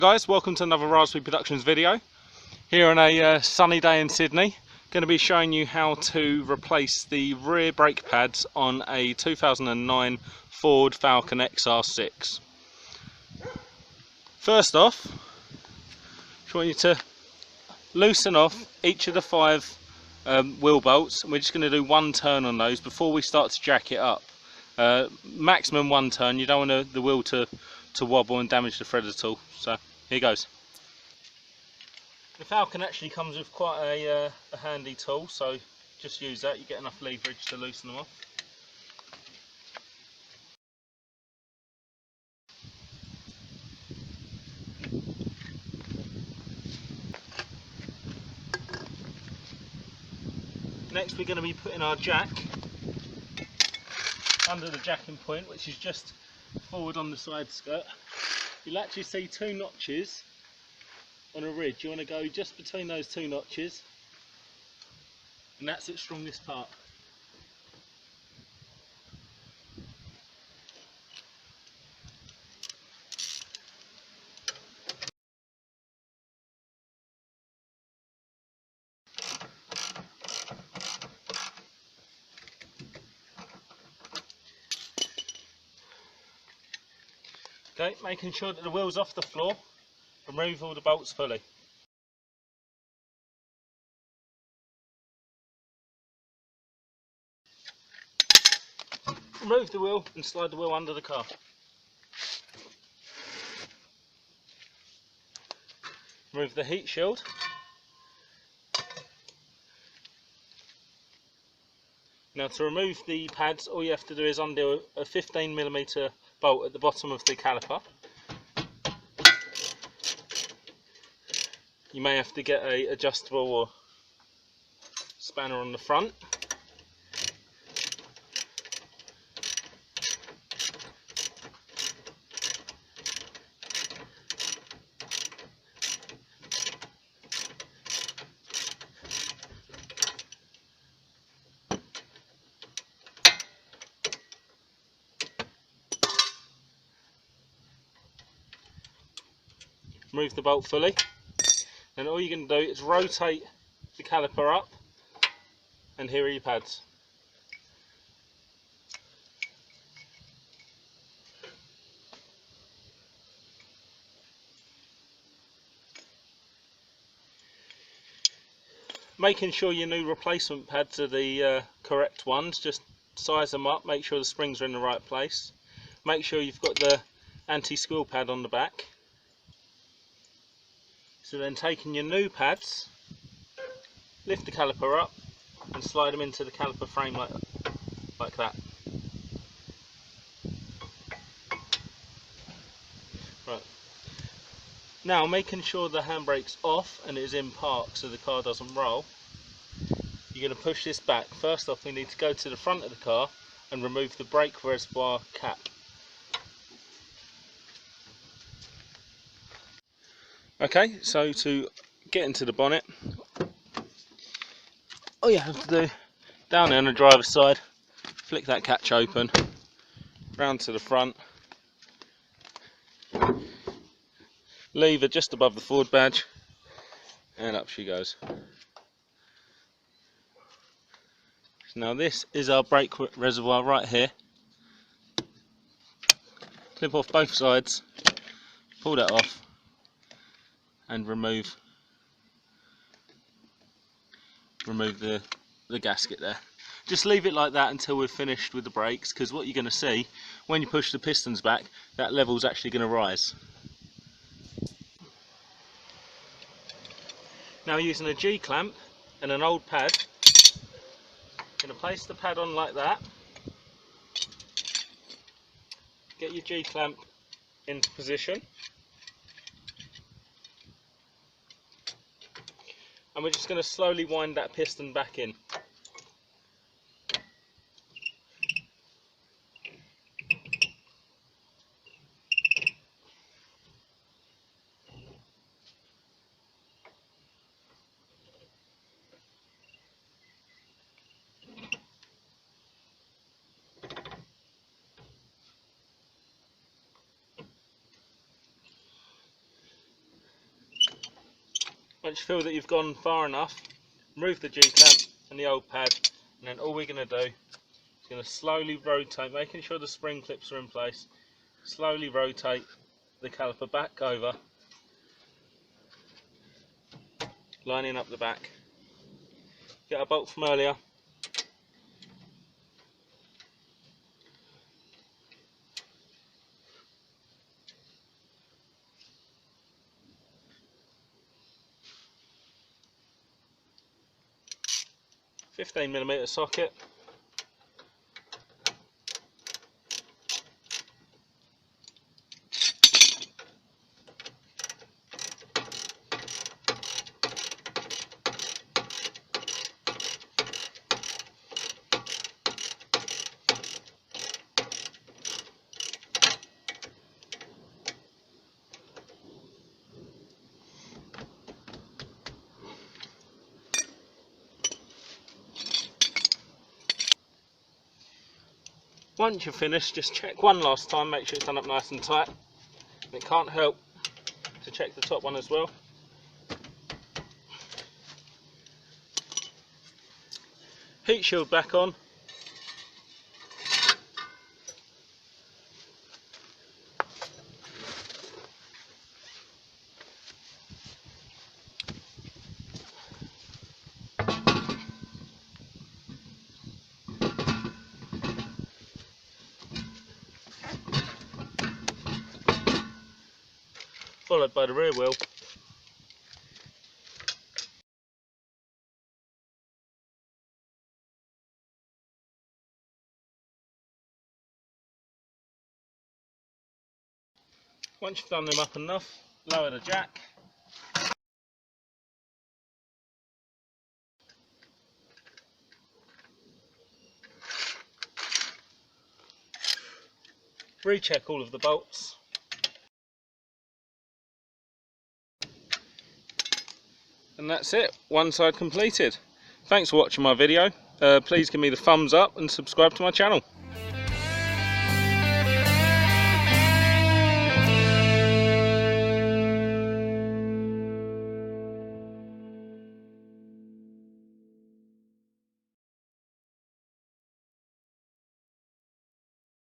Guys, welcome to another Raspberry Productions video. Here on a sunny day in Sydney, going to be showing you how to replace the rear brake pads on a 2009 Ford Falcon XR6. First off, I want you to loosen off each of the 5 wheel bolts, and we're just going to do one turn on those before we start to jack it up. Maximum one turn. You don't want the wheel to wobble and damage the thread at all. So here goes. The Falcon actually comes with quite a handy tool, so just use that. You get enough leverage to loosen them off. Next we're going to be putting our jack under the jacking point, which is just forward on the side skirt. You'll actually see 2 notches on a ridge. You want to go just between those 2 notches, and that's its strongest part. Okay, making sure that the wheel's off the floor, remove all the bolts fully. Remove the wheel and slide the wheel under the car. Remove the heat shield. Now to remove the pads, all you have to do is undo a 15mm bolt at the bottom of the caliper. You may have to get a adjustable or spanner on the front. Remove the bolt fully, and all you're going to do is rotate the caliper up, and here are your pads. Making sure your new replacement pads are the correct ones, just size them up, make sure the springs are in the right place. Make sure you've got the anti-squeal pad on the back. So then taking your new pads, lift the caliper up and slide them into the caliper frame like that. Right. Now, making sure the handbrake's off and it is in park so the car doesn't roll, you're going to push this back. First off, we need to go to the front of the car and remove the brake reservoir cap. Okay, so to get into the bonnet, all you have to do, down there on the driver's side, flick that catch open, round to the front, lever just above the Ford badge, and up she goes. Now this is our brake reservoir right here. Clip off both sides, pull that off, and remove the gasket there. Just leave it like that until we're finished with the brakes, because what you're going to see when you push the pistons back, that level's actually going to rise. Now, using a G-clamp and an old pad, you're going to place the pad on like that, get your G-clamp into position, and we're just going to slowly wind that piston back in. Once you feel that you've gone far enough, remove the G-clamp and the old pad, and then all we're going to do is going to slowly rotate, making sure the spring clips are in place, slowly rotate the caliper back over, lining up the back. Get our bolt from earlier. .15mm socket. Once you're finished, just check one last time, make sure it's done up nice and tight. And it can't help to check the top one as well. Heat shield back on. Followed by the rear wheel. Once you've done them up enough, lower the jack. Recheck all of the bolts. And that's it, one side completed. Thanks for watching my video. Please give me the thumbs up and subscribe to my channel.